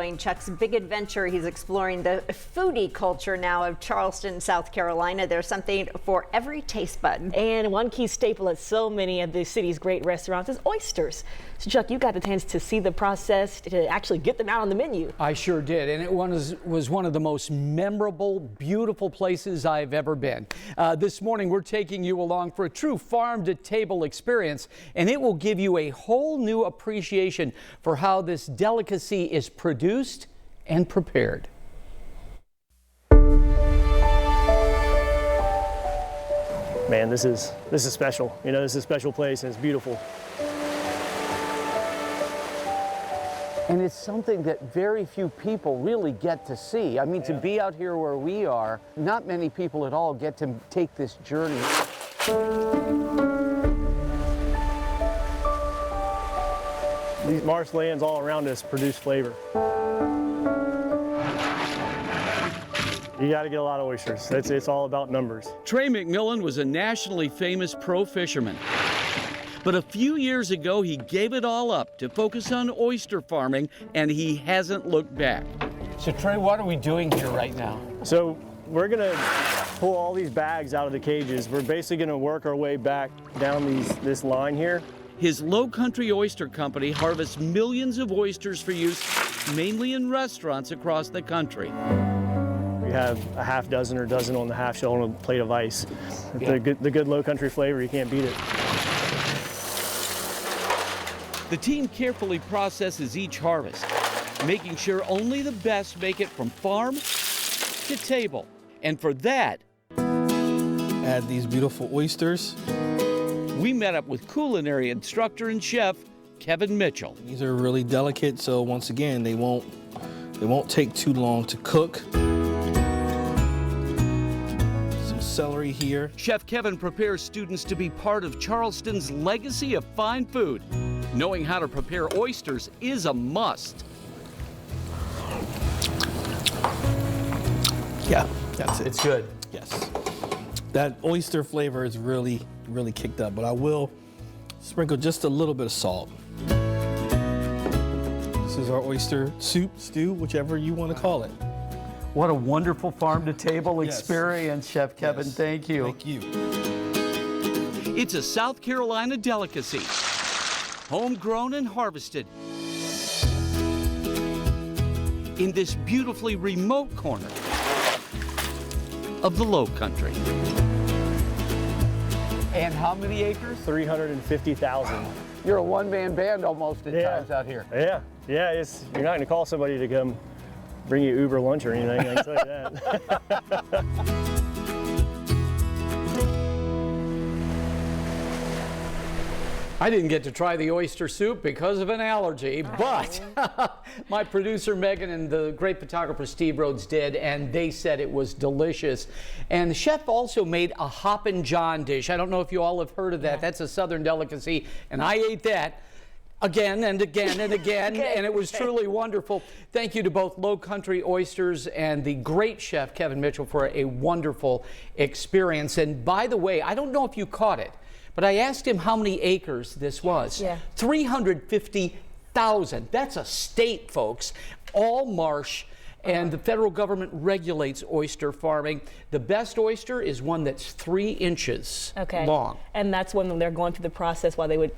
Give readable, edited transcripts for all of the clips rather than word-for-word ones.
Chuck's big adventure. He's exploring the foodie culture now of Charleston, South Carolina. There's something for every taste bud. And one key staple at so many of the city's great restaurants is oysters. So Chuck, you got the chance to see the process to actually get them out on the menu. I sure did, and it was one of the most memorable, beautiful places I've ever been. This morning we're taking you along for a true farm-to-table experience, and it will give you a whole new appreciation for how this delicacy is produced and prepared. Man, this is special. You know, this is a special place and it's beautiful. And it's something that very few people really get to see. I mean, to be out here where we are, not many people at all get to take this journey. These marshlands all around us produce flavor. You got to get a lot of oysters. It's all about numbers. Trey McMillan was a nationally famous pro fisherman. But a few years ago, he gave it all up to focus on oyster farming, and he hasn't looked back. So Trey, what are we doing here right now? So we're gonna pull all these bags out of the cages. We're basically gonna work our way back down this line here. His Lowcountry Oyster company harvests millions of oysters for use, mainly in restaurants across the country. We have a half dozen or dozen on the half shell on a plate of ice. The good Lowcountry flavor, you can't beat it. The team carefully processes each harvest, making sure only the best make it from farm to table. And for that, add these beautiful oysters. We met up with culinary instructor and chef Kevin Mitchell. These are really delicate, so once again, they won't take too long to cook. Some celery here. Chef Kevin prepares students to be part of Charleston's legacy of fine food. Knowing how to prepare oysters is a must. Yeah, that's it. It's good. Yes. That oyster flavor is really kicked up, but I will sprinkle just a little bit of salt. This is our oyster soup, stew, whichever you want to call it. What a wonderful farm-to-table experience, Chef Kevin. Yes. Thank you. Thank you. It's a South Carolina delicacy, homegrown and harvested in this beautifully remote corner of the Lowcountry. And how many acres? 350,000. You're a one-man band almost at times out here. Yeah. You're not going to call somebody to come bring you Uber lunch or anything. I can tell you that. I didn't get to try the oyster soup because of an allergy, but my producer Megan and the great photographer Steve Rhodes did, and they said it was delicious. And the chef also made a Hoppin' John dish. I don't know if you all have heard of that. Yeah. That's a southern delicacy, and I ate that again and again and again, and it was truly wonderful. Thank you to both Lowcountry Oysters and the great chef Kevin Mitchell for a wonderful experience. And by the way, I don't know if you caught it, but I asked him how many acres this was. Yeah. 350,000. That's a state, folks. All marsh, and the federal government regulates oyster farming. The best oyster is one that's 3 inches long. And that's when they're going through the process while they would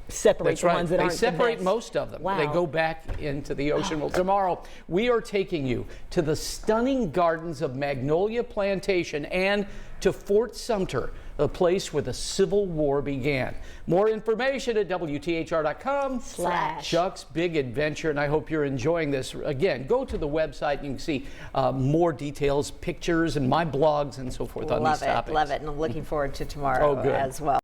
separate the ones that aren't the best. They separate most of them. Wow. They go back into the ocean. Well, tomorrow we are taking you to the stunning gardens of Magnolia Plantation and to Fort Sumter, the place where the Civil War began. More information at WTHR.com/Chuck's Big Adventure, and I hope you're enjoying this. Again, go to the website. You can see more details, pictures, and my blogs and so forth on these topics. Love it, and I'm looking forward to tomorrow as well.